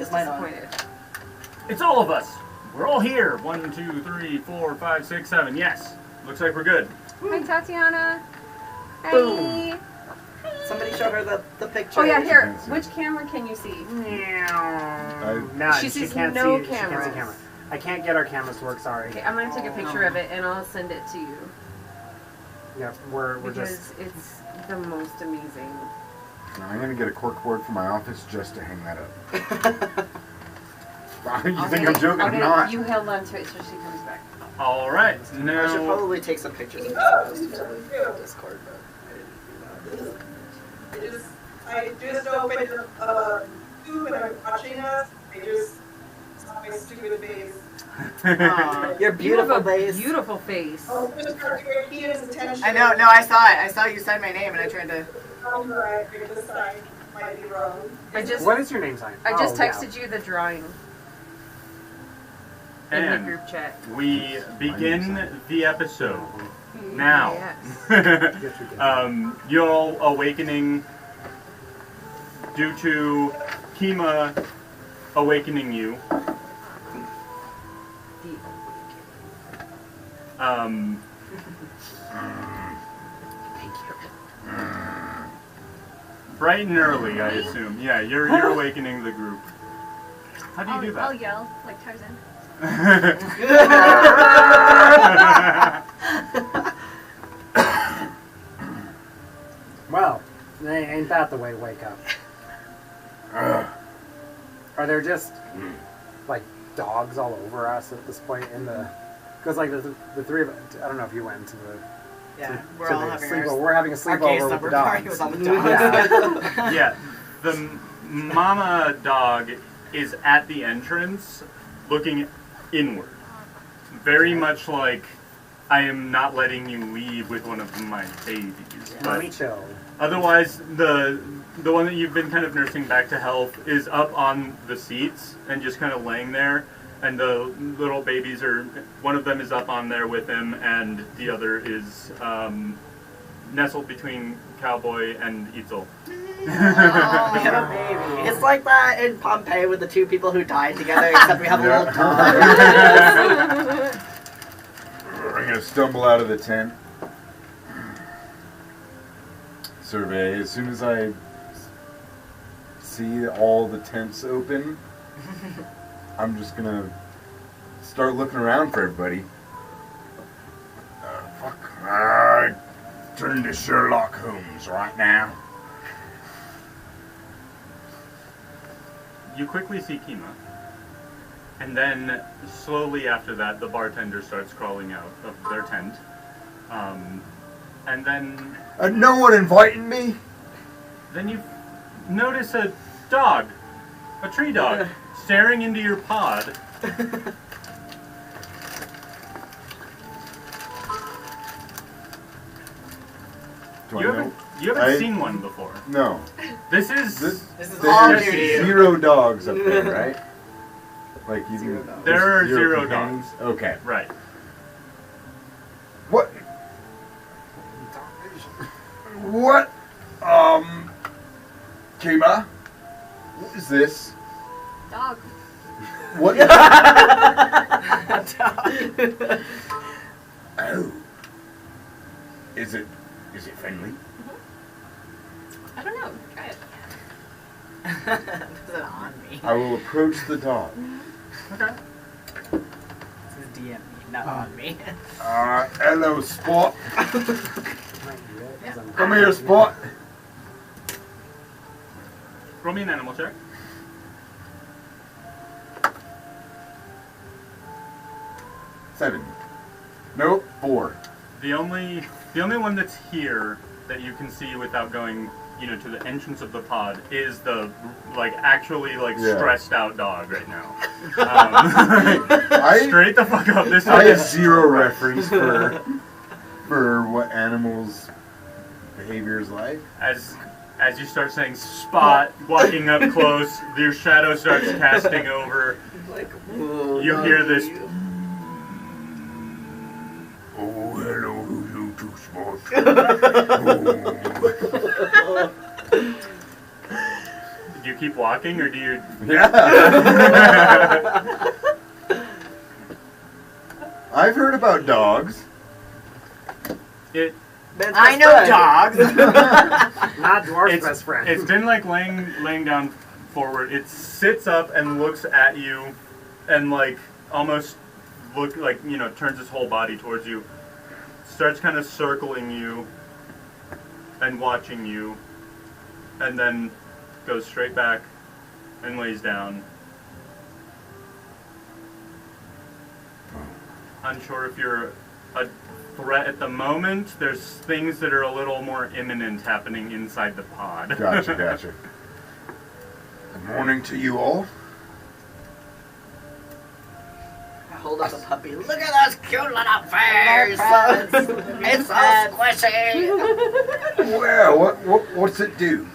Is mine on? It's all of us. We're all here. 1, 2, 3, 4, 5, 6, 7. Yes. Looks like we're good. Hi, Tatiana. Hi. Boom. Somebody showed her the picture. Oh yeah, here. Which camera can you see? No, She sees can't no see. She can't see cameras. camera. I can't get our cameras to work. Sorry. Okay, I'm gonna take a picture of it and I'll send it to you. Yeah, we're Because just. it's the most amazing. I'm gonna get a corkboard from my office just to hang that up. You think I'm joking? I'm not. You held on to it so she comes back. All right. I should Now, probably take some pictures of Discord, but I didn't do that. I just opened tube and I'm watching us. I just saw my stupid face. Your beautiful face. Beautiful face. Oh, just trying to get Kia's attention. I know. No, I saw it. I saw you said my name, and I tried to. Right, the sign might be wrong. What is your name sign? I just texted you the drawing in the and group chat. we begin the episode now. Yes. You're all awakening due to Kima awakening you. Bright and early, I assume. Yeah, you're awakening the group. How do you do that? I'll yell like Tarzan. Well, ain't that the way to wake up? Are there just like dogs all over us at this point in the? Because like the three of I don't know if you went to the. Yeah, to, we're to all the having sleepover. We're having a our gay sleepover with supper the party dogs. was on the dogs. Yeah. Yeah, the mama dog is at the entrance, looking inward. Very much like I am not letting you leave with one of my babies. Let me chill. Otherwise, the one that you've been kind of nursing back to health is up on the seats and just kind of laying there. And the little babies are, one of them is up on there with him, and the other is nestled between Cowboy and Itzel. It's like that in Pompeii with the two people who died together, except we have a little dog. I'm gonna stumble out of the tent. Survey. As soon as I see all the tents open, I'm just gonna start looking around for everybody. Turn to Sherlock Holmes right now. You quickly see Kima. And then, slowly after that, the bartender starts crawling out of their tent. And then... No one invited me? Then you notice a dog. A tree dog. Staring into your pod. You haven't seen one before. No. This is all new to you. Zero dogs up there, right? Like you. There are zero companions? dogs. Okay. Right. What? What? Kima? What is this? Dog. What? Oh. Is it friendly? I don't know. Try it. Is it on me? I will approach the dog. Okay. This is DM me, not on me. Hello, Spot. Yeah. Come here, Spot. Roll me an animal check. Seven. Nope. 4. The only one that's here that you can see without going, to the entrance of the pod is the actually stressed out dog right now. Straight the fuck up. This I have is zero reference for what animals' behavior is like. as you start saying Spot, walking up close, your shadow starts casting over. You hear this. Oh, hello, you two Spot. keep walking or do you? Yeah. I've heard about dogs. I know dogs. Not dwarf's It's best friend. It's been like laying down forward. It sits up and looks at you, and like almost turns its whole body towards you. Starts kind of circling you and watching you, and then goes straight back and lays down. Unsure if you're a threat at the moment. There's things that are a little more imminent happening inside the pod. Gotcha. Good morning to you all. I hold up a puppy. Look at those cute little face. It's so squishy. Well, what's it do?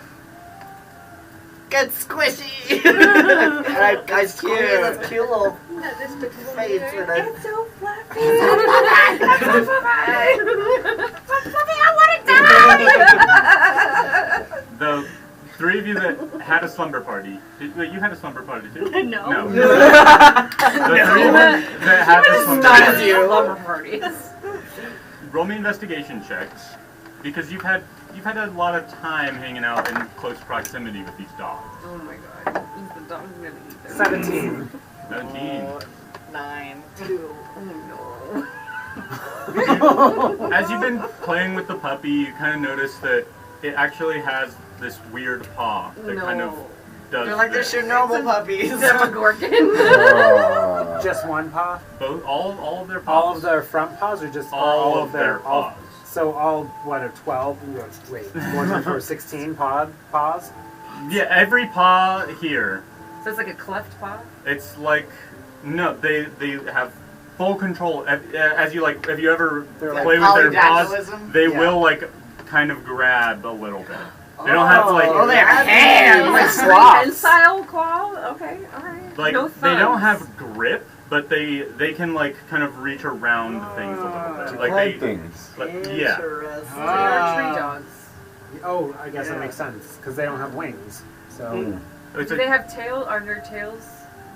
Get squishy. And I squeeze this cute little This particular face with it. It's so fluffy. The three of you that had a slumber party. Wait, you had a slumber party too? No. No. The three of you that had the slumber Not party. you. Lumber parties. Roll me investigation checks, because you've had a lot of time hanging out in close proximity with these dogs. Oh my god. Is the dog gonna eat them? 17. 17. 9, 2. Oh As you've been playing with the puppy, you kind of notice that it actually has this weird paw that kind of does. They're like, this. they're normal puppies. no. Demogorgon. Just one paw? Both, all of their paws. All of their front paws, or just all of their paws. So all, what, are 12? Wait, 1, 4, 16 paws? Yeah, every paw here. So it's like a cleft paw? It's like, no, they have full control. As you like, if you ever They're play like with their paws, polydactylism? they Yeah. will like kind of grab a little bit. They don't have like, Oh, they have hands. Like Like sloths. prehensile claw? Okay, alright. like No they don't thumbs. have grip, but they can like kind of reach around things a little bit. Like Like they, things. like, yeah. Interesting. So they're tree dogs. Oh, I guess Yeah. that makes sense, because they don't have wings. So, It's Do a- they have tail? Are their tails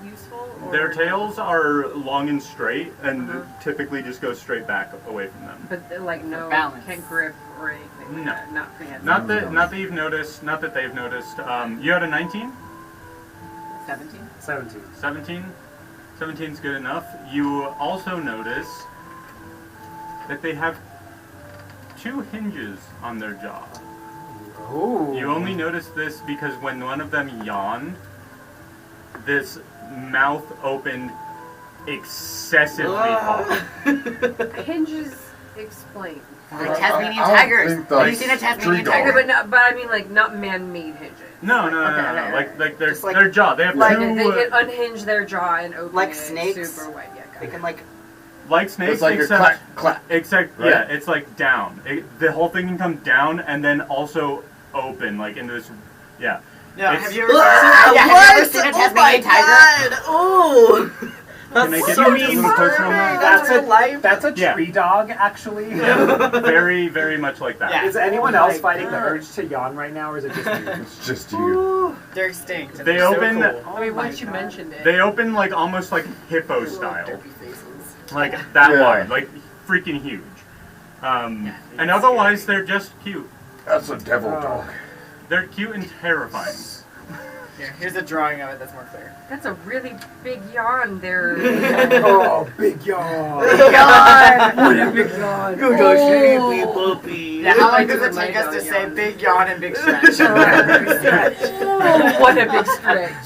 useful? Or? Their tails are long and straight, and Uh-huh. typically just go straight back away from them. But they're like no, balance. can't grip or anything like No. that. Not prehensile. Not that you've noticed. Not that they've noticed. You had a 19, 17? 17. 17. 17's good enough. You also notice that they have 2 hinges on their jaw. Ooh. You only notice this because when one of them yawned, this mouth opened excessively hard. Hinges explain. Like Tasmanian I don't tigers. think Have you that's seen a Tasmanian street tiger? dog. But I mean like not man-made hinges. No. Okay. Like their Just like- their jaw. They have Like two. they can unhinge their jaw and open Like it snakes? super wide. Yeah, got They it. can like like snakes, It's like a except clack, clack. except right? yeah, it's like down. The whole thing can come down and then also open, like into this. Yeah. Yeah, It's- have you ever what? have you ever seen a Oh Tasmanian my tiger? God. Ooh. Can I get so you a little closer on disturbing. that? That's real life. That's a Yeah. tree dog, actually. Very, very much like that. Yeah. Is anyone Oh else my fighting the God. urge to yawn right now, or is it just you? It's just you. They're extinct. and They they're so open- cool. I mean, once you mentioned it. They open like almost like hippo Little style, derpy faces. like that Yeah. wide, like freaking huge. And otherwise, they're just cute. That's a devil dog. They're cute and terrifying. Here, here's a drawing of it that's more clear. That's a really big yawn there. Oh, big yawn. God! What a big yawn. You're the sleepy puppy. Yeah, how long does Like it my take us to dog say yawns. big yawn and big stretch? Oh, what a big stretch.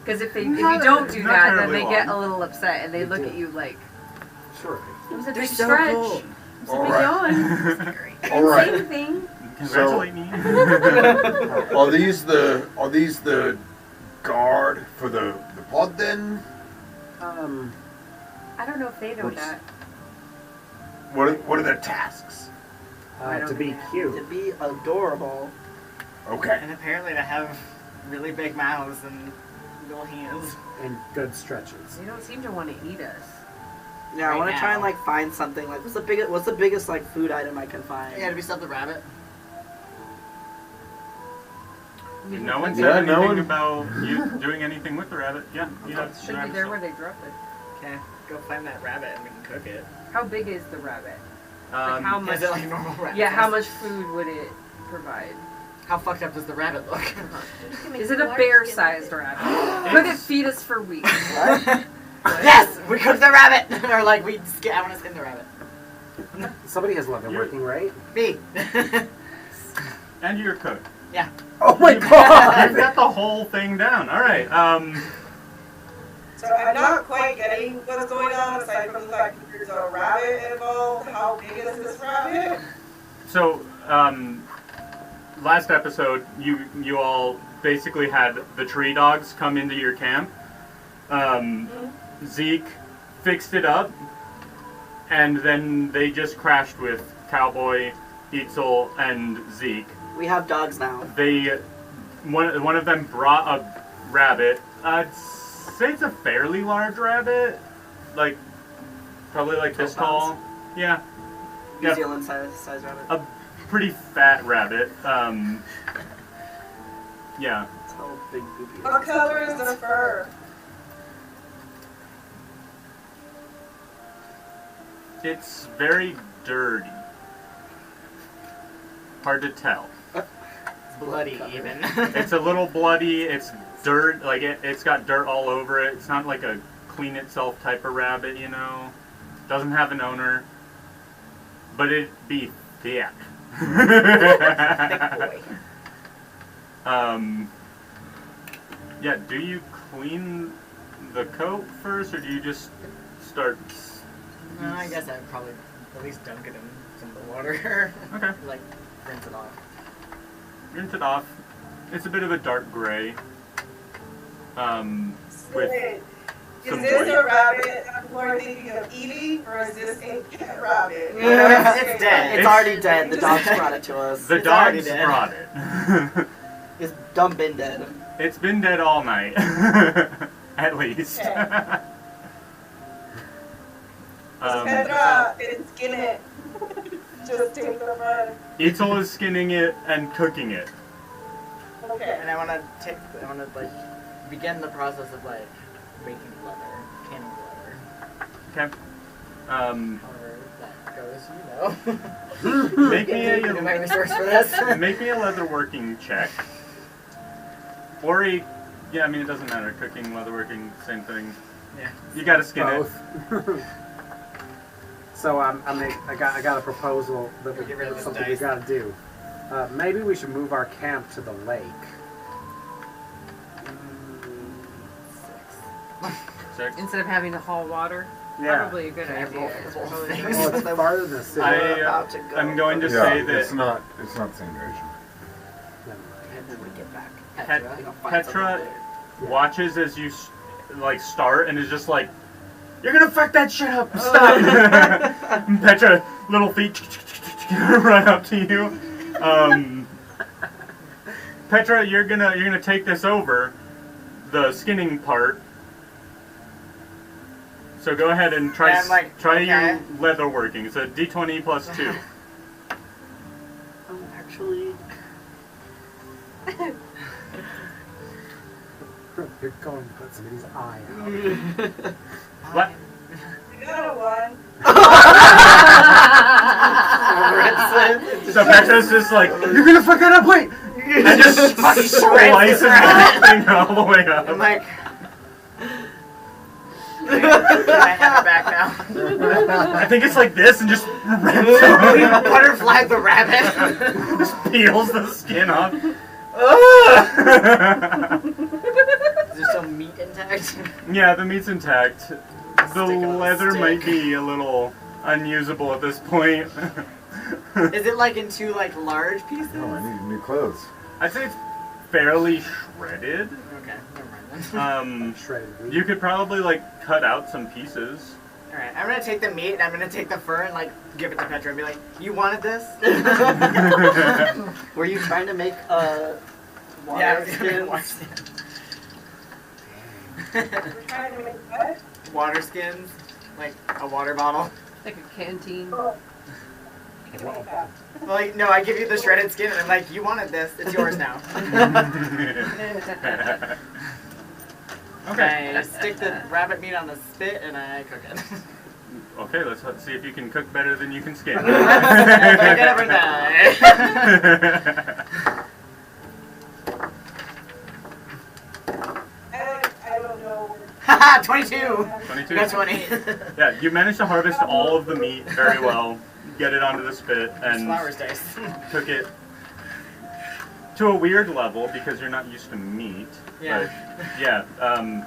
Because if you don't do Not that, then terribly they get a long. little upset and they look at you like, Sure. it was a They're big so stretch. cool. It was a All big right. yawn. All Say right. anything. Congratulate me. Are these the guard for the pod then? I don't know if they know What's- that. What are their tasks? To be To cute. be adorable. Okay. And apparently they have really big mouths and little hands. And good stretches. They don't seem to want to eat us. Yeah, I Right want to try now. and like find something like what's the biggest like food item I can find? Yeah, to be stuffed the rabbit. No one Yeah, said no anything one- about you doing anything with the rabbit. Yeah, you have Should be there where they drop it. Okay, go find that rabbit and we can cook it. How big is the rabbit? Like how much? Is it like normal rabbit? Yeah, how size? much food would it provide? How fucked up does the rabbit look? Is it a bear-sized rabbit? Could it feed us for weeks? Yes, we cooked the rabbit, or like we. I want to skin the rabbit. Somebody has leatherworking, right? Me. And you're cook. Yeah. Oh my You've god! got the whole thing down. All right. So I'm not quite getting what's going on aside from the fact that there's a rabbit involved. How big is this rabbit? So, last episode, you all basically had the tree dogs come into your camp. Zeke fixed it up, and then they just crashed with Cowboy, Itzel, and Zeke. We have dogs now. One of them brought a rabbit. I'd say it's a fairly large rabbit, like probably like this tall. Yeah. New Yeah. Zealand size rabbit. A pretty fat rabbit. Yeah. That's how big Boopy is. What color is the fur? It's very dirty. Hard to tell. Bloody even. It's a little bloody. It's dirt. Like it's got dirt all over it. It's not like a clean itself type of rabbit, you know. Doesn't have an owner. But it'd be thick. Thick boy. Yeah. Do you clean the coat first, or do you just start? I guess I'd probably at least dunk it in some of the water. Okay. Like rinse it off. Rinse it off. It's a bit of a dark gray. With Is some this white. a rabbit that people are thinking of eating, or is this a pet rabbit? It's dead. It's already dead. The dogs brought it to us. The It's already dogs dead. brought it. It's dumb been dead. It's been dead all night. At least. Okay. Petra, didn't skin it. Just take the run. Itzel is skinning it and cooking it. Okay. And I want to like begin the process of like making leather, canning leather. Okay. However that goes, you know. Make me Am I a resource for this? make me a leatherworking check. Or yeah, I mean it doesn't matter. Cooking, leatherworking, same thing. Yeah. You gotta skin it. Both. So I got a proposal that Get rid of that's the something we dice. got to do. Maybe we should move our camp to the lake. 6. Instead of having to haul water? Yeah. Probably a good Can I idea. roll for It's both probably- things? Well, it's farther than the city. I'm going to Yeah, say that it's not the same direction. Never mind. And then we get back. Pet- You know, find Petra something there. watches as you like start and is just like, "You're gonna fuck that shit up! Stop!" And Petra, little feet, run up to you. Petra, you're gonna take this over, the skinning part. So go ahead and try And, like, try okay. your leatherworking. It's a D20 plus 2. Oh, actually, You're going to put somebody's eye out. What? You got a 1. So Petra's just like, "You're gonna fuck that up! Wait!" And just slices the thing all the way up. I'm like. Can I have it back now? I think it's like this and just rips it. Butterfly the rabbit. Just peels the skin off. Is there still meat intact? Yeah, the meat's intact. The Stick it on a leather stick. might be a little unusable at this point. Is it like in 2 like large pieces? Oh, I need new clothes. I'd say it's fairly shredded. Okay, never mind then. Shredded wheat. You could probably like cut out some pieces. Alright, I'm gonna take the meat and I'm gonna take the fur and like give it to Petra and be like, "You wanted this?" were you trying to make a water Yeah, skins? We're trying to make what? Water skins, like a water bottle. Like a canteen. Oh. Like, no, I give you the shredded skin, and I'm like, you wanted this. It's yours now. Okay. I stick the rabbit meat on the spit, and I cook it. Okay, let's see if you can cook better than you can skin. Cook it every day. I don't know. Haha, 22! 22? That's 20. Yeah, you managed to harvest all of the meat very well, get it onto the spit, and Flowers dice. cook it to a weird level because you're not used to meat. Yeah. But, yeah,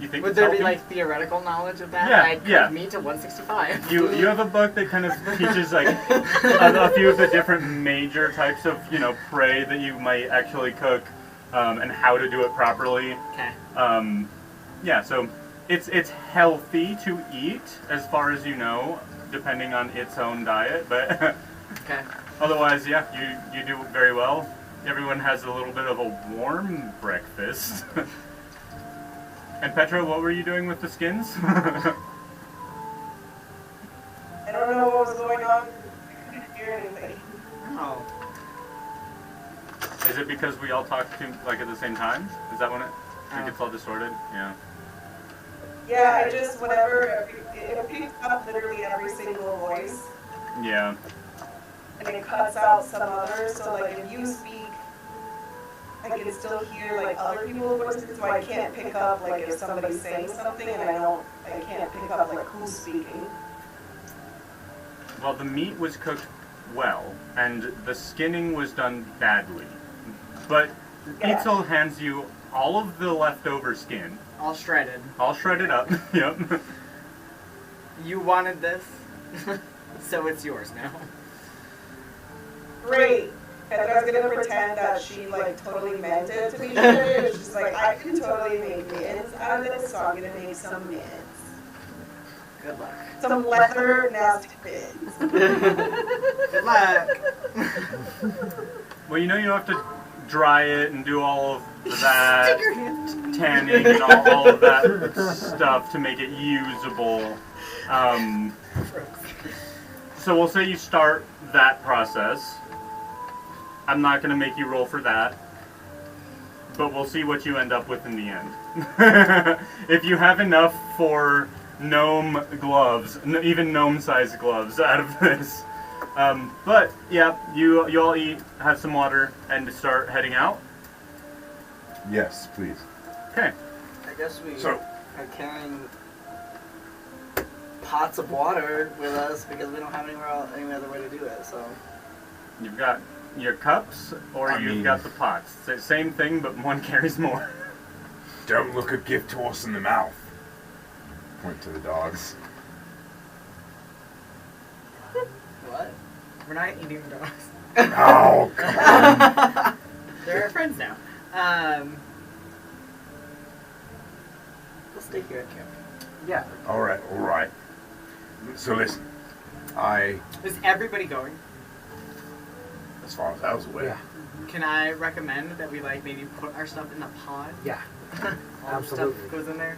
you think Would it's there be, helping? like, theoretical knowledge of that? Yeah, I'd cook yeah. meat to 165. You have a book that kind of teaches like a few of the different major types of prey that you might actually cook, and how to do it properly. Okay. Yeah, so it's healthy to eat as far as you know, depending on its own diet, but Okay. otherwise, yeah, you do very well. Everyone has a little bit of a warm breakfast. And Petra, what were you doing with the skins? I don't know what was going on. I couldn't hear anything. Oh. Is it because we all talked to like at the same time? Is that when it gets all distorted? Yeah. Yeah, I just, whatever, it picks up literally every single voice, Yeah. and it cuts out some others, so like if you speak, I can still hear like other people's voices, so I can't pick up like if somebody's saying something, and I can't pick up like who's speaking. Well, the meat was cooked well, and the skinning was done badly. But Yeah. Itzel hands you all of the leftover skin, All shredded. all shredded up. Yep. You wanted this, so it's yours now. Great. Petra's gonna pretend that she like totally meant it to be shredded. She's like, I can totally make mittens out of this, so I'm gonna make some mittens. Good luck. Some leather nasty mittens. Good luck. Well, you don't have to dry it and do all of that tanning and all of that stuff to make it usable. So we'll say you start that process. I'm not going to make you roll for that, but we'll see what you end up with in the end. If you have enough for gnome gloves, even gnome-sized gloves out of this. But yeah, you all eat, have some water, and start heading out. Yes, please. Okay. I guess we So- are carrying pots of water with us because we don't have any other way to do it. So You've got your cups, or you've got the pots. It's the same thing, but one carries more. Don't look a gift horse in the mouth. Point to the dogs. what? We're not eating the dogs. Oh, come on. They're our friends now. We'll stay here at camp. Yeah. All right. So listen, Is everybody going? as far as I was aware. Yeah. Can I recommend that we like maybe put our stuff in the pod? Yeah. All Absolutely. the stuff goes in there.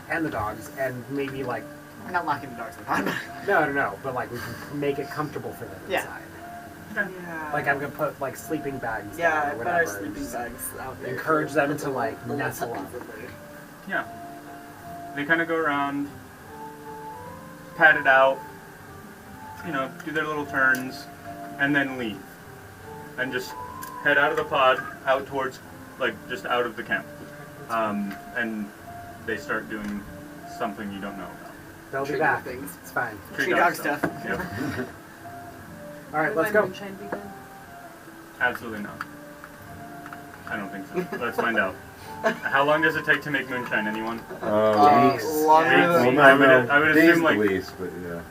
And the dogs, and maybe like We're not locking the dogs in the pod. no, but like we can make it comfortable for them Yeah. inside. Yeah. Like I'm gonna put like sleeping bags Yeah, down I or put whatever. our and sleeping just bags out there. encourage them to like The little nestle up. puppies in there. Yeah. They kind of go around, pat it out, do their little turns, and then leave. And just head out of the pod, out towards, just out of the camp. And they start doing something you don't know about. They'll be Trigger back. things. It's fine. Tree dog stuff. Yep. All right, Will let's my go. moonshine be good? Absolutely not. I don't think so. Let's find out. How long does it take to make moonshine, anyone? Weeks. Longer Weeks. than I would days assume, at least, but yeah.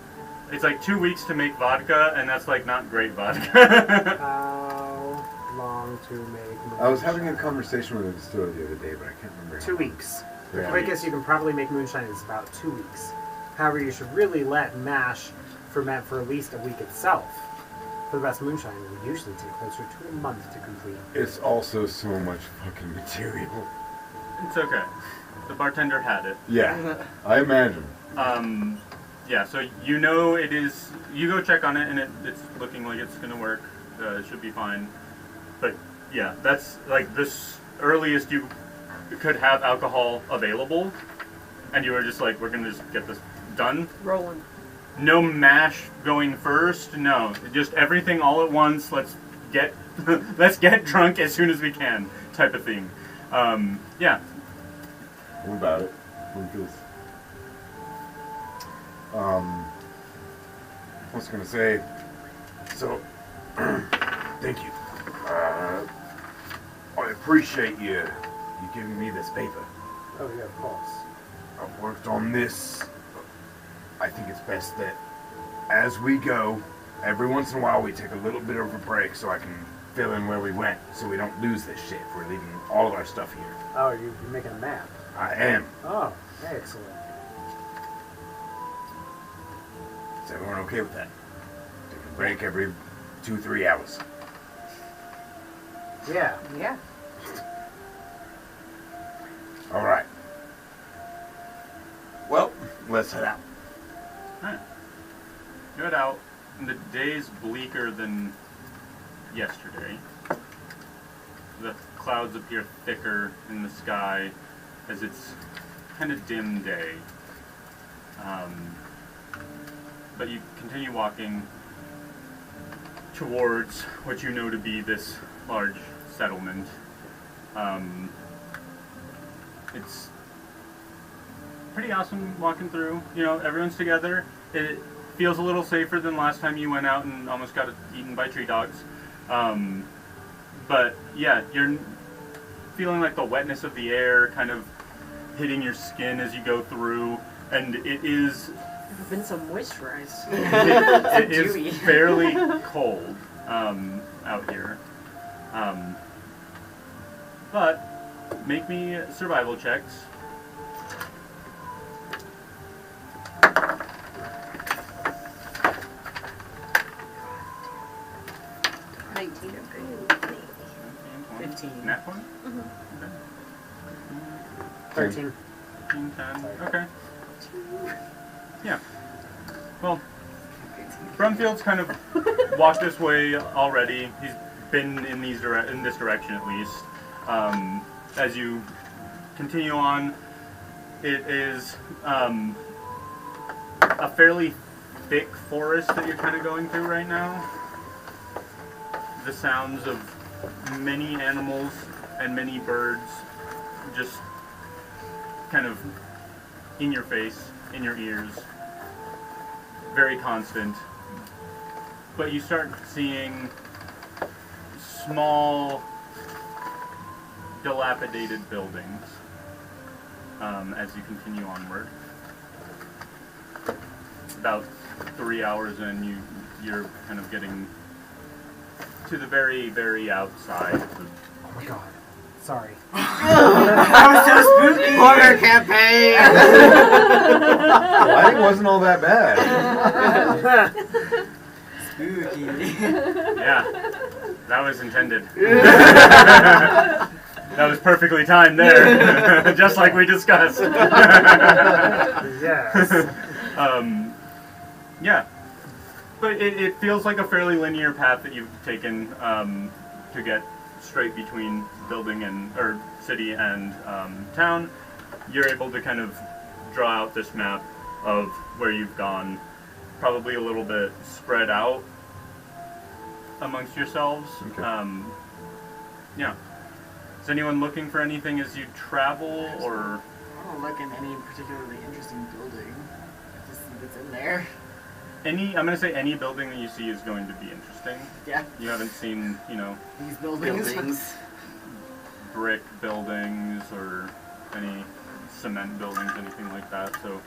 It's like 2 weeks to make vodka, and that's not great vodka. How long to make? I was having a conversation with a distiller the other day, but I can't remember. 2 weeks. The Yeah. quickest you can probably make moonshine is about 2 weeks. However, you should really let mash ferment for at least a week itself. For the best moonshine, it would usually take closer to a month to complete. It's also so much fucking material. It's okay. The bartender had it. Yeah, I imagine. yeah, so you know it is. You go check on it, and it's looking like it's gonna work. It should be fine. But yeah, that's like this earliest you could have alcohol available, and you were just like, we're gonna just get this done. Rolling. No mash going first. No, just everything all at once. Let's get let's get drunk as soon as we can, type of thing. Yeah. What about it? Bloomfield's. I was gonna say, so, thank you. I appreciate you giving me this paper. Oh yeah, of course. I've worked on this. I think it's best that as we go, every once in a while we take a little bit of a break so I can fill in where we went, so we don't lose this shit. We're leaving all of our stuff here. Oh, you're making a map. I am. Oh, excellent. Is everyone okay with that? Take a break every 2-3 hours. Yeah. Yeah. All right. Well, let's head out. Alright. You head out, and the day's bleaker than yesterday. The clouds appear thicker in the sky as it's kind of dim day. But you continue walking towards what you know to be this large settlement. It's pretty awesome walking through. You know, everyone's together. It feels a little safer than last time you went out and almost got eaten by tree dogs. But yeah, you're feeling like the wetness of the air kind of hitting your skin as you go through, and it is Never been so moisturized. it Dewy. is fairly cold out here. But make me survival checks. $19. 15. Nat 20? 13. 15, 10. Okay. Yeah. Well, Brumfield's kind of walked this way already. He's been in this direction at least. As you continue on, it is a fairly thick forest that you're kind of going through right now. The sounds of many animals and many birds just kind of in your face, in your ears. Very constant. But you start seeing small, dilapidated buildings as you continue onward. About 3 hours in, you're kind of getting to the very, very outside of the... Oh my god. Sorry. That was so spooky! Horror campaign! Lighting wasn't all that bad. Spooky. Yeah, that was intended. That was perfectly timed there, just like we discussed. Yes. Yeah, but it feels like a fairly linear path that you've taken to get straight between building or city and town. You're able to kind of draw out this map of where you've gone, probably a little bit spread out amongst yourselves. Okay. Yeah. Is anyone looking for anything as you travel, or? I don't look in any particularly interesting building. Just see what's in there. I'm going to say any building that you see is going to be interesting. Yeah. You haven't seen, These buildings. brick buildings or any cement buildings, anything like that. So,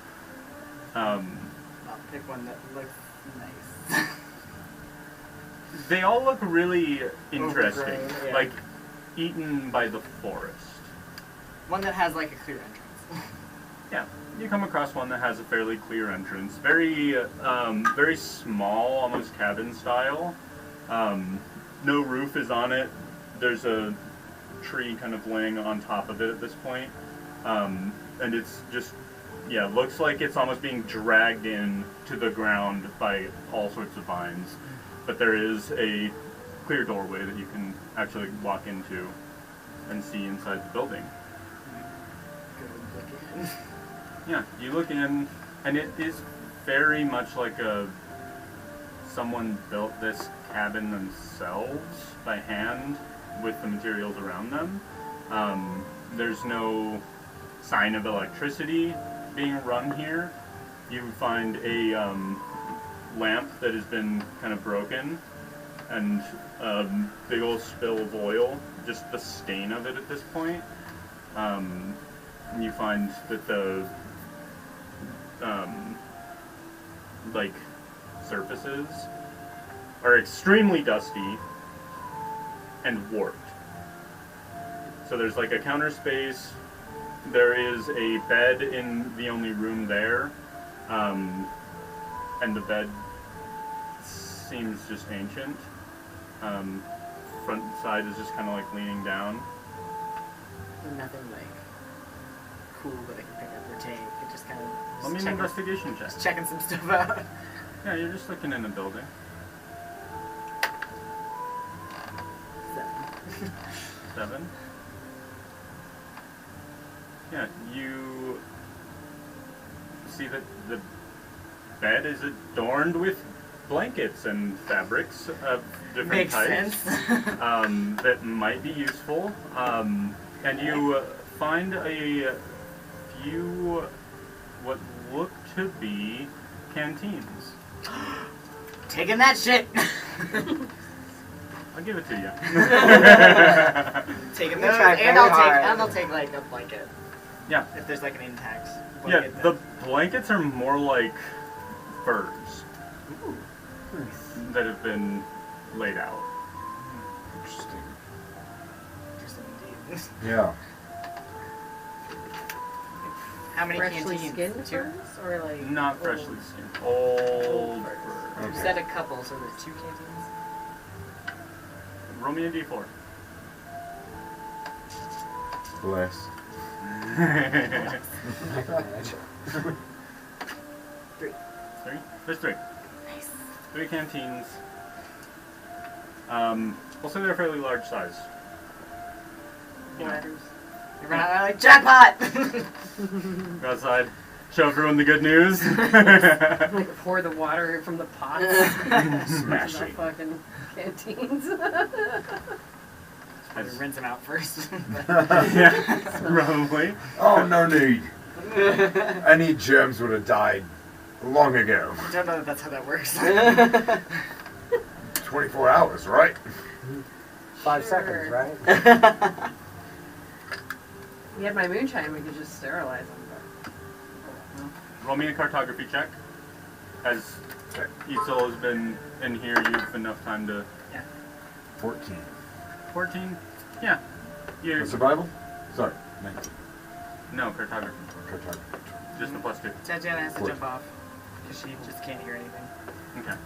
I'll pick one that looks nice. they all look really interesting, Overgrown, yeah. like eaten by the forest. One that has like a clear entrance. Yeah, you come across one that has a fairly clear entrance, very small, almost cabin style. No roof is on it. There's a tree kind of laying on top of it at this point, and it's just yeah, looks like it's almost being dragged in to the ground by all sorts of vines. But there is a clear doorway that you can actually walk into and see inside the building. Go look in. Yeah, you look in, and it is very much like someone built this cabin themselves by hand with the materials around them. There's no sign of electricity being run here. You find a lamp that has been kind of broken, and a big old spill of oil, just the stain of it at this point. And you find that the like surfaces are extremely dusty and warped. So there's like a counter space. There is a bed in the only room there, and the bed seems just ancient. Front side is just kind of like leaning down. Nothing like cool that I can pick up or take. It just kind of. Let me an investigation check. Just checking some stuff out. Yeah, you're just looking in the building. 7. Yeah, you see that the bed is adorned with blankets and fabrics of different Makes types sense. that might be useful. And you find a few what look to be canteens. Taking that shit. I'll give it to you. Taking You those, tried and very hard. I'll take like a blanket Yeah. if there's like an intact Yeah, blanket. the blankets are more like furs that have been laid out. Interesting. Interesting indeed. Yeah. How many Freshly canteens? skinned 2? furs? Or like Not freshly skinned. Old furs. fur. You said a couple, so there's 2 canteens. Roll me a d4. Blessed. 3. 3? There's 3. Nice. 3 canteens. Also, they're fairly large size. You know, Ladders. You're like jackpot. go outside, show everyone the good news. Like pour the water from the pots Smash into the it. fucking canteens. As- Rinse them out first. yeah, probably. Oh, no need. Any germs would have died long ago. I don't know if that's how that works. 24 hours, right? 5 seconds, Sure. right? We had my moonshine, we could just sterilize them. Roll me a cartography check. As Itzel has been in here, you've enough time to... 14. 14? Yeah. You... Survival? Sorry, 19. No, cartography. Cartography. Just the +2. Tatiana has to Four. jump off because she just can't hear anything. Okay.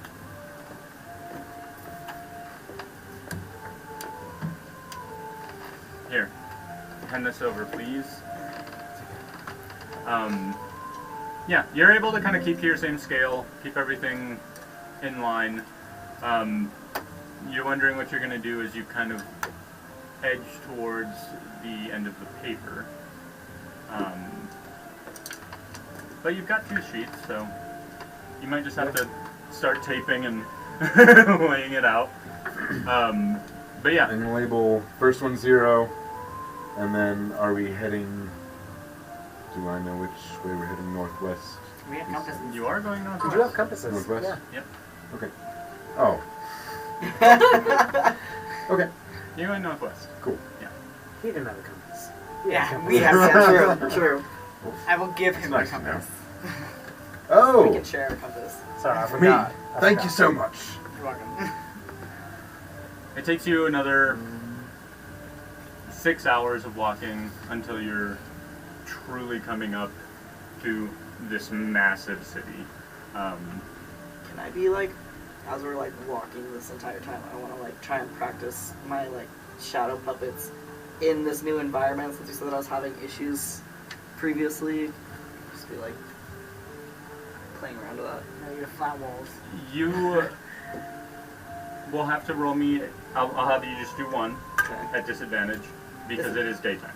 Here. Hand this over, please. Yeah, you're able to kind of keep to your same scale, keep everything in line. You're wondering what you're going to do as you kind of edge towards the end of the paper. But you've got 2 sheets, so you might just have to start taping and laying it out. But yeah. And label first one 0, and then are we heading? Do I know which way we're heading? Northwest. We have compasses. You are going You northwest. do have compasses. Northwest? Yeah. Yep. Okay. Oh. Okay. You're going northwest. Cool. He didn't have a compass. Yeah, we have True, true. I will give him It's a nice to know. compass. Oh. We can share a compass. Sorry, I Me. forgot. Thank you so much. You're welcome. It takes you another 6 hours of walking until you're truly coming up to this massive city. Can I be like, as we're like walking this entire time, I want to like try and practice my like shadow puppets in this new environment since you said that I was having issues previously. Just be like playing around with that. No, you have flat walls. You will have to roll me. I'll have you just do one Okay. at disadvantage because it is daytime.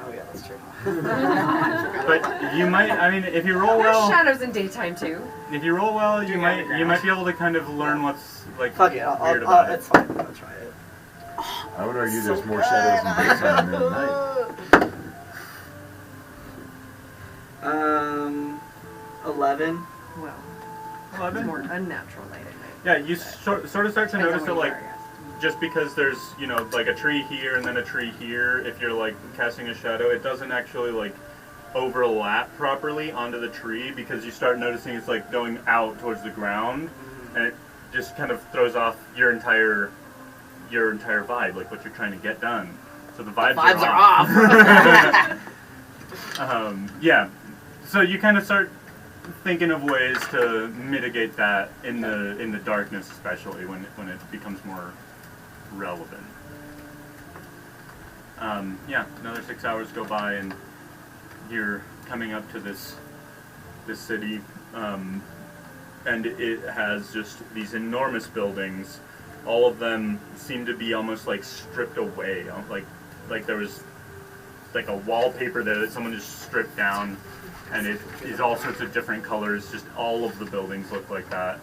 Oh yeah, that's true. But you might. I mean, if you roll There's well, shadows in daytime too. if you roll well, you Doing might underground. be able to kind of learn what's like Fuck it, weird about it. it's fine. I'll try it. I would argue there's more shadows in daytime than night. 11. Well, it's 11? more unnatural light at night. Yeah, you sort of start to Depends on notice that where like you are, just because there's like a tree here and then a tree here, if you're like casting a shadow, it doesn't actually like overlap properly onto the tree because you start noticing it's like going out towards the ground, and it just kind of throws off your entire vibe, like what you're trying to get done. So the vibes Vibes are are off. Yeah. So you kind of start thinking of ways to mitigate that in the darkness, especially when it becomes more relevant. Another 6 hours go by and you're coming up to this city, and it has just these enormous buildings. All of them seem to be almost like stripped away, like there was like a wallpaper that someone just stripped down, and it is all sorts of different colors. Just all of the buildings look like that.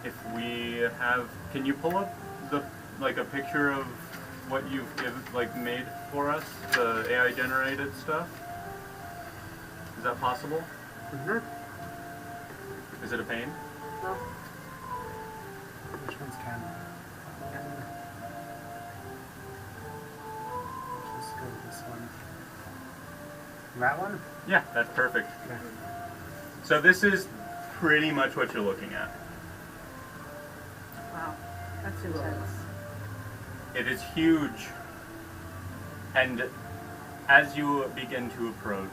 If we have, can you pull up a picture of what you've made for us, the AI generated stuff? Is that possible? Mm-hmm. Is it a pain? No. Which ones can? Just go with this one. That one? Yeah, that's perfect. Okay. So this is pretty much what you're looking at. Wow, that's intense. It is huge, and as you begin to approach,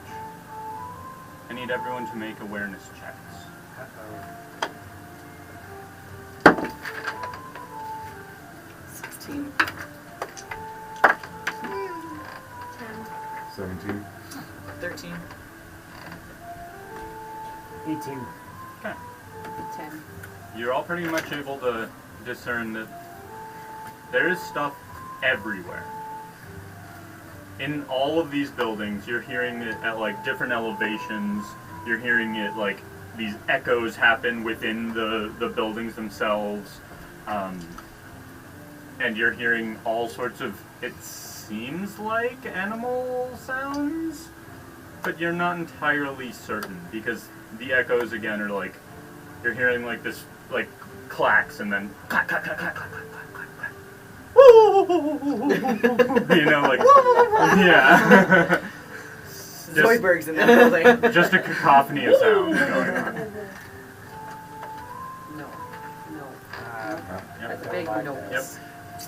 I need everyone to make awareness checks. Uh-oh. 16. 17. 13. 18. Okay. 10. You're all pretty much able to discern that there is stuff everywhere. In all of these buildings, you're hearing it at like different elevations. You're hearing it like these echoes happen within the buildings themselves. And you're hearing all sorts of, it seems like animal sounds, but you're not entirely certain because the echoes again are like, you're hearing like this like clacks and then clack, clack, clack, clack, clack, clack, clack, clack, clack. Yeah. Zoidberg's in that building. Just a cacophony of sounds going on. No. Yep. That's a big no. Yep.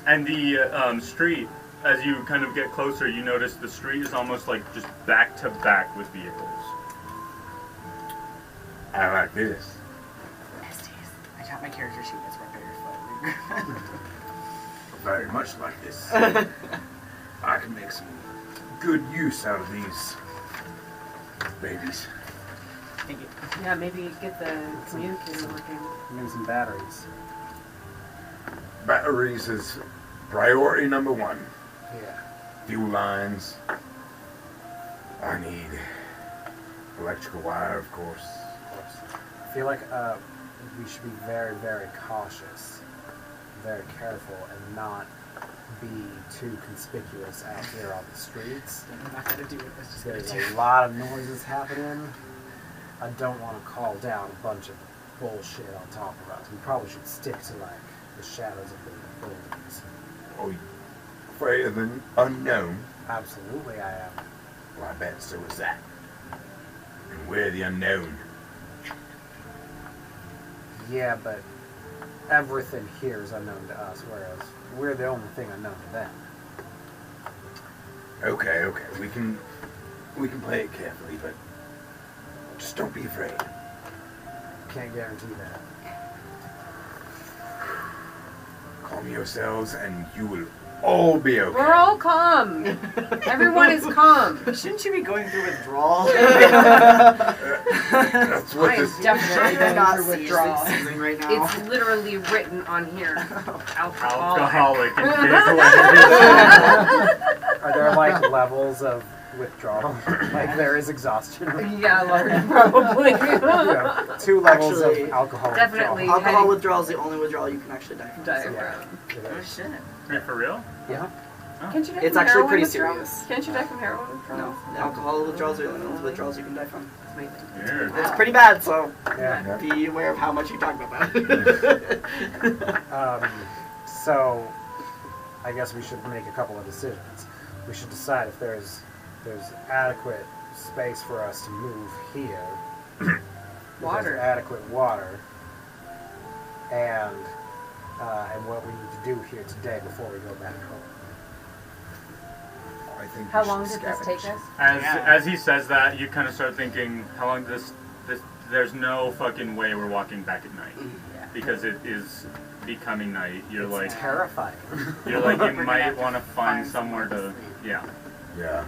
And the street, as you kind of get closer, you notice the street is almost like just back to back with vehicles. I like this. I got my character sheet. That's where Bear's Very much like this. I can make some good use out of these babies. Thank you. Yeah, maybe get the communicator working. Maybe some batteries. Batteries is priority number 1. Yeah. Fuel lines. I need electrical wire, of course. I feel like we should be very, very cautious, very careful, and not be too conspicuous out here on the streets. I'm not gonna do it. It's just gonna There's do a lot of noises happening. I don't want to call down a bunch of bullshit on top of us. We probably should stick to like the shadows of the buildings. Oh, afraid of the unknown? Absolutely, I am. Well, I bet so is that. And we're the unknown. Yeah, but everything here is unknown to us, whereas we're the only thing unknown to them. Okay. We can play it carefully, but just don't be afraid. Can't guarantee that. Calm yourselves, and you will all be okay. We're all calm. Everyone is calm. Shouldn't you be going through withdrawal? That's what I am this. definitely You're not going through withdrawal. seizing right now. It's literally written on here. Alcoholic. Alcoholic and big letters. Are there like levels of withdrawal? Like there is exhaustion. Yeah, Lauren, probably. Yeah, 2 levels Actually, of alcohol definitely. withdrawal. Alcohol withdrawal is the only withdrawal you can actually die from. Die so- Yeah. from. It Oh is. shit. Wait, for real? Yeah. Can't you die It's from actually heroin pretty withdrawal? serious. Can't you die from heroin withdrawal? No, alcohol withdrawals are the only withdrawals you can die from. That's amazing. Weird. It's pretty bad, so Yeah. be aware of how much you talk about that. So, I guess we should make a couple of decisions. We should decide if there's adequate space for us to move here. If Water. there's adequate water. And what we need to do here today before we go back home. I think How we long should did this take scavenge. us? As he says that, you kind of start thinking, how long this there's no fucking way we're walking back at night. Because it is becoming night. You're It's like, terrifying. you We're might gonna want to find find somewhere to, yeah. Yeah.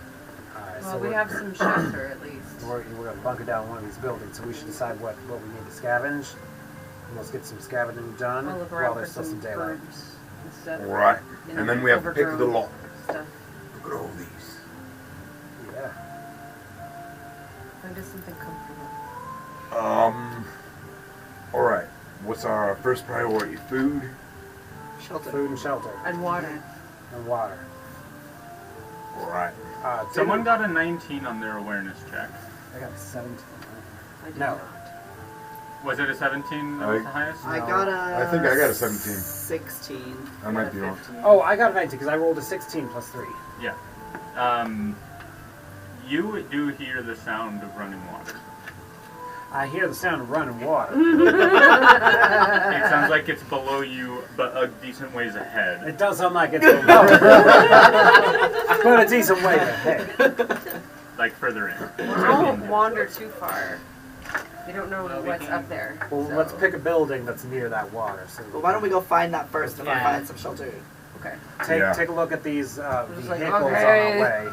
Alright, Well, so we have some shelter at least. we're going to bunker down in one of these buildings, so we should decide what we need to scavenge. And let's get some scavenging done I'll look while around for there's still some daylight. herbs and stuff. Alright. You And know, then we have to pick the overgrown lock. Stuff. Look at all these. Yeah. Find us something comfortable. Alright. What's our first priority? Food? Shelter. Food and shelter And water. and water. Alright. Someone got a 19 on their awareness check. I got a 17. I did No. not. Was it a 17 that was the highest? I No. got a. I think I got a 17. 16. I might be wrong. Oh, I got a 19 because I rolled a 16 plus 3. Yeah. You do hear the sound of running water. I hear the sound of running water. It sounds like it's below you, but a decent ways ahead. It does sound like it's below. But a decent way ahead. Like further in. Don't wander too far. You don't know Well, we what's can- up there. Well, so- let's pick a building that's near that water. So Well, why don't we go find that first and Yeah. find some shelter? Okay. take a look at these Just like, vehicles okay. on our way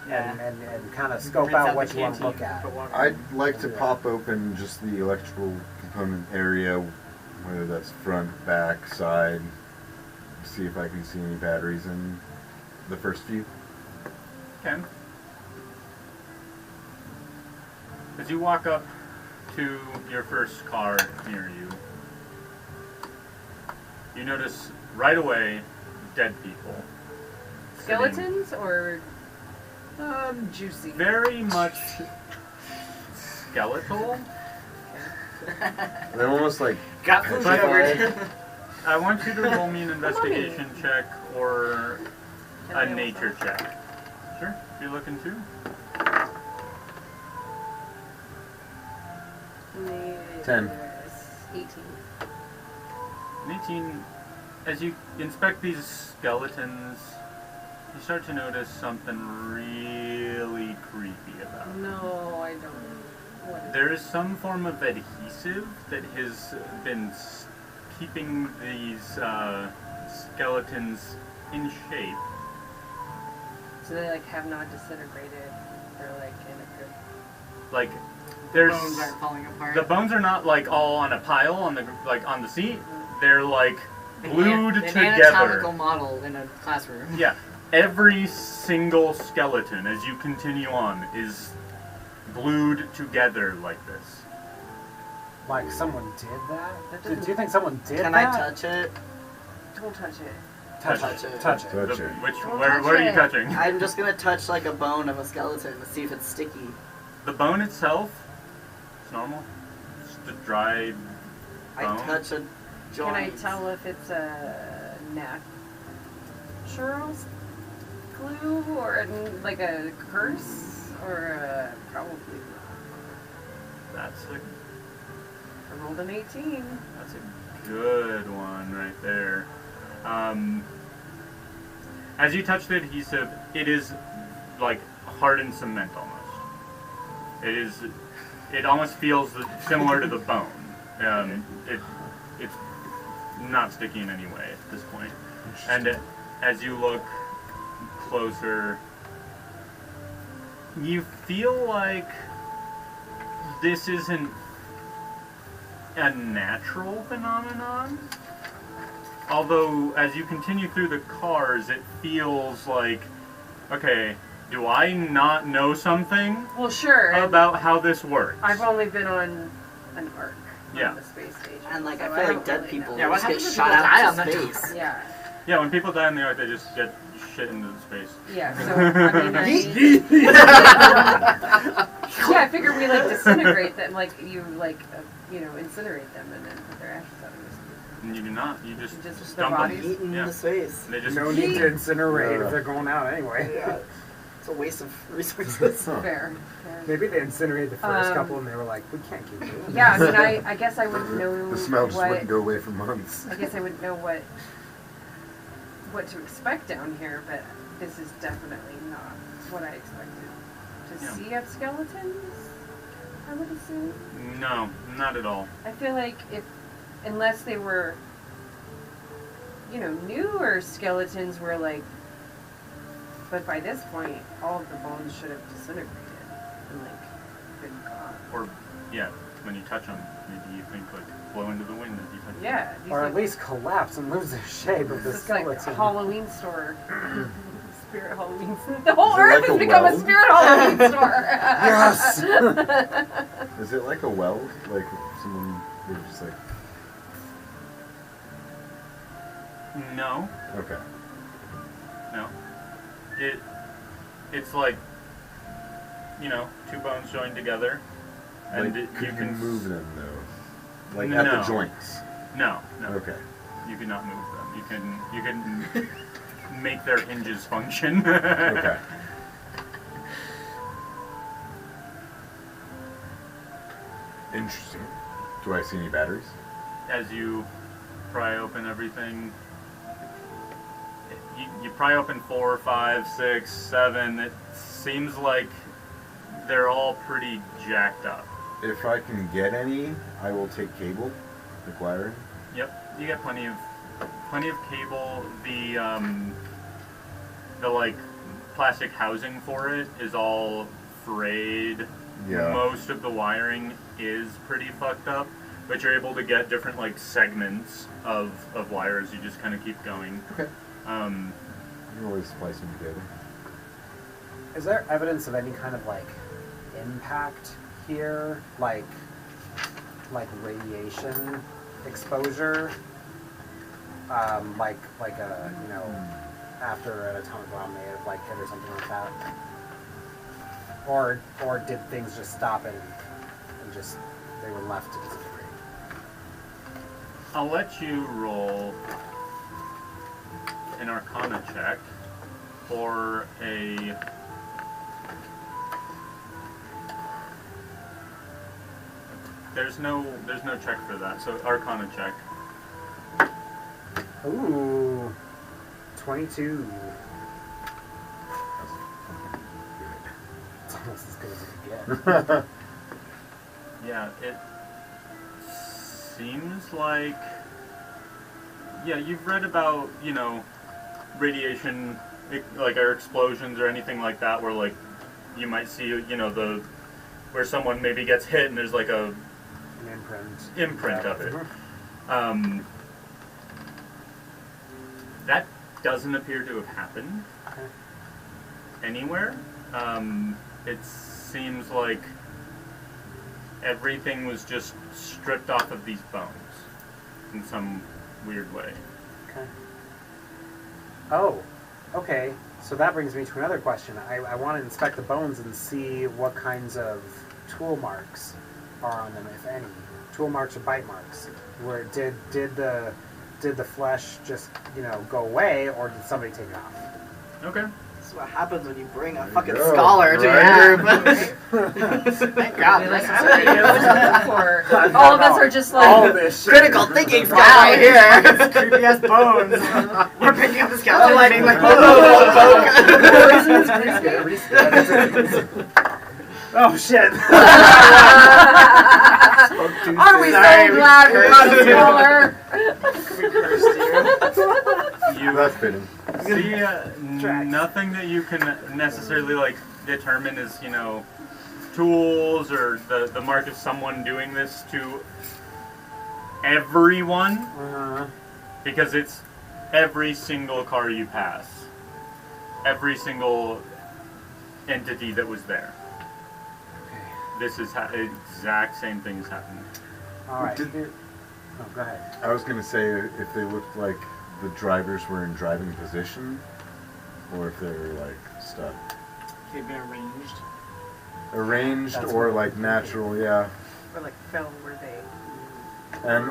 Yeah. and kind of scope Rinse out what the you want to canteen, look at. put water in. I'd like to Yeah. pop open just the electrical component area, whether that's front, back, side, see if I can see any batteries in the first few. Ken? As you walk up to your first car near you, you notice right away dead people. sitting Skeletons or juicy? Very much skeletal. They're almost like Got food But- covered. I want you to roll me an investigation check or Can a I nature also? check. Sure, if you're looking to. 10. 18. 18. As you inspect these skeletons, you start to notice something really creepy about them. No, I don't. What is There is some form of adhesive that has been keeping these skeletons in shape. So they like have not disintegrated. They're like in a good. Like there's Bones aren't falling apart. the bones are not like all on a pile on the on the seat. They're like glued An together. anatomical model in a classroom. Yeah, every single skeleton as you continue on is glued together like this. Like someone did that? That Do doesn't- you think someone did Can that? I touch it? Don't touch it. Touch Touch it. it. Touch it. touch The- it. which Don't where touch are you it. touching? I'm just gonna touch like a bone of a skeleton to see if it's sticky. The bone itself, it's normal. It's the dry I bone. touch a joint. Can I tell if it's a natural glue or like a curse or probably not. That's a I rolled an 18. That's a good one right there. As you touch the adhesive, it is like hardened cement almost. It is. It almost feels similar to the bone. It's not sticky in any way at this point. And as you look closer, you feel like this isn't a natural phenomenon. Although, as you continue through the cars, it feels like, okay, do I not know something Well, sure. about how this works? I've only been on an arc. Yeah. On the space station. And like, I so feel don't like dead really people know. Yeah, what just get happens if shot people die out on into the space. Yeah. Yeah, when people die in the arc, they just get shit into the space. Yeah. So I mean, yeah, I figured we like disintegrate them, like you like incinerate them and then put their ashes out in the space. And you do not. You just Just dump their them. bodies? Eaten Yeah. into space. They just No need to incinerate if they're going out anyway. Yeah. It's a waste of resources. Huh. Fair. Maybe they incinerated the first Um, couple and they were like, we can't keep doing this. Yeah, I mean, I guess I would know The smell just what wouldn't go away for months. I guess I would know what to expect down here, but this is definitely not what I expected to Yeah. see of skeletons. I would assume. no, not at all. I feel like unless they were, newer skeletons were like, but by this point, all of the bones should have disintegrated and like been gone. Or, yeah, when you touch them, maybe you think like blow into the wind as you touch them. Yeah. these Or are- at least collapse and lose their shape of the It's like skeleton. a Halloween store. Spirit Halloween. The whole Is it earth like has a become a well? spirit Halloween store. Yes! Is it like a well? Like someone would just like. No, Okay. no. It's like, two bones joined together, and Like, could you you can move them though? Like at the No. joints. No, Okay. you cannot move them. You can make their hinges function. Okay. Interesting. Do I see any batteries? As you pry open everything, you pry open 4, 5, 6, 7. It seems like they're all pretty jacked up. If I can get any, I will take cable, like wiring. Yep, you get plenty of cable. The like plastic housing for it is all frayed. Yeah. Most of the wiring is pretty fucked up, but you're able to get different like segments of wires. You just kind of keep going. Okay. You can always splice them together. Is there evidence of any kind of like impact here? Like radiation exposure? Like a, after an atomic bomb may have like hit or something like that? Or did things just stop and just they were left to disintegrate? I'll let you roll an Arcana check for a. There's no check for that. So Arcana check. Ooh, 22. It's almost as good as it could get. Yeah, it seems like. Yeah, you've read about, radiation, like, or explosions or anything like that, where, like, you might see, where someone maybe gets hit and there's, like, an imprint of it. That doesn't appear to have happened anywhere. It seems like everything was just stripped off of these bones in some weird way. Okay. Oh, okay. So that brings me to another question. I want to inspect the bones and see what kinds of tool marks are on them, if any. Tool marks or bite marks. Where did the flesh just go away, or did somebody take it off? Okay. This is what happens when you bring a There you fucking go, scholar to right? your group. Thank God. Like, this I is wouldn't know what to look for. All of us are just All like, this shit. critical thinking guy right here. Creepy ass bones. We're picking up the skeleton and being like, Oh shit! are we so Sorry, we glad we got a cursed you. smaller? We cursed you. You That's fitting. See, Tracks. nothing that you can necessarily like determine is, you know, tools or the mark of someone doing this to everyone, because it's every single car you pass, every single entity that was there. Okay. This is exact same thing is happening. All right. Did- Oh, go ahead. I was gonna say if they looked like the drivers were in driving position, or if they were like stuck, They've been arranged. arranged, That's or what- like natural, yeah, Or like fell where they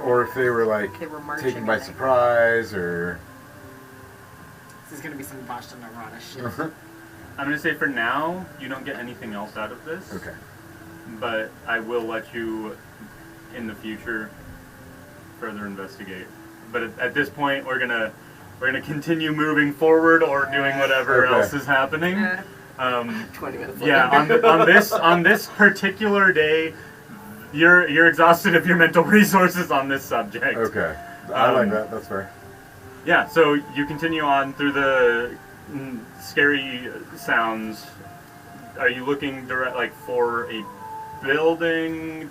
or if they were like were marching. taken by and they- surprise, or This is gonna be some Boston Narada shit. I'm gonna say for now you don't get anything else out of this. okay. But I will let you in the future further investigate. But at this point, we're gonna continue moving forward or doing whatever Okay. else is happening. 20 minutes Yeah, on this particular day, you're exhausted of your mental resources on this subject. Okay, I like that. That's fair. Yeah, so you continue on through the scary sounds. Are you looking for a building?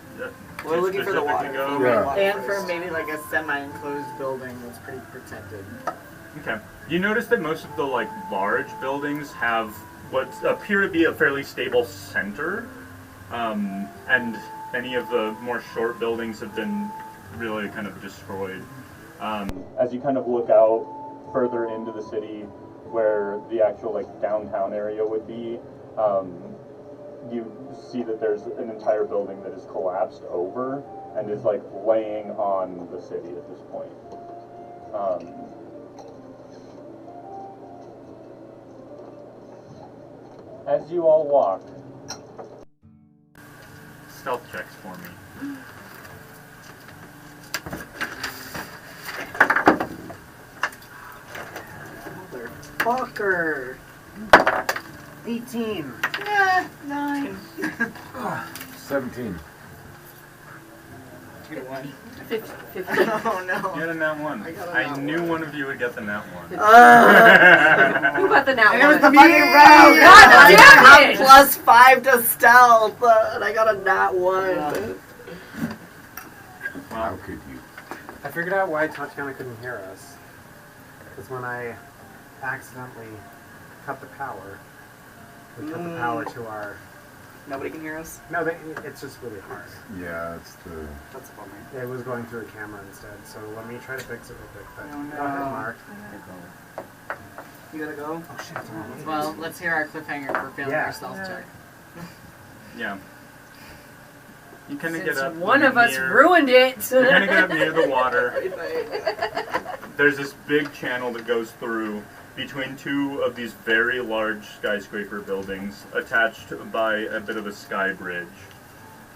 We're looking for the water. Go? Yeah. And for maybe like a semi-enclosed building that's pretty protected. Okay. You notice that most of the large buildings have what appear to be a fairly stable center, and any of the more short buildings have been really kind of destroyed. As you kind of look out further into the city, where the actual downtown area would be, you see that there's an entire building that is collapsed over and is laying on the city at this point. As you all walk, stealth checks for me. Motherfucker! 18. Yeah, 9. 17. 2 to 1. 50. Oh You no. had a nat one. I got a I nat knew one. one of you would get the nat one. Who got the nat And it was one? the fucking round! God I damn got it! +5 to stealth, and I got a nat 1. How could you? I figured out why Tatiana couldn't hear us. Because when I accidentally cut the power, we cut the power to our... Nobody can hear us? No, it's just really hard. Yeah, it's the. That's a bummer. It was going through a camera instead, so let me try to fix it real quick. But Oh, no. go ahead, Mark. You gotta go? Oh shit, it's on. Well, let's hear our cliffhanger for failing Yeah. our stealth check. Yeah. You kind of Since get up. one of us near- ruined it. You kind of get up near the water. There's this big channel that goes through between two of these very large skyscraper buildings attached by a bit of a sky bridge.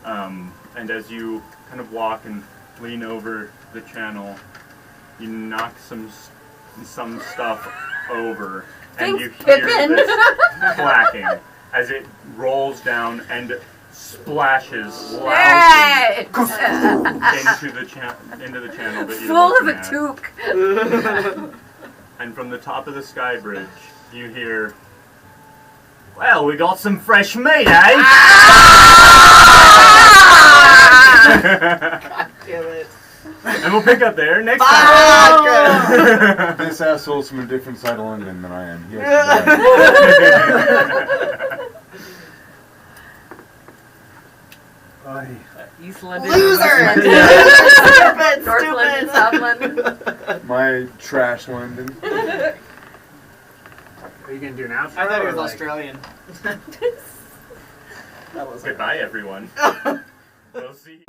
And as you kind of walk and lean over the channel, you knock some stuff over, and Thanks, you hear Pippin. this clacking as it rolls down and splashes loudly Hey! into the channel that you're Full of looking a at. toque. And from the top of the sky bridge, you hear, "Well, we got some fresh meat, eh?" Damn it. And we'll pick up there next time. This asshole's from a different side of London than I am. He has to die. East London. Loser! West Stupid, North London, stupid. South London. My trash London. Are you gonna do an outro? I thought he or, was like- Australian. That was Goodbye, everyone. We'll see.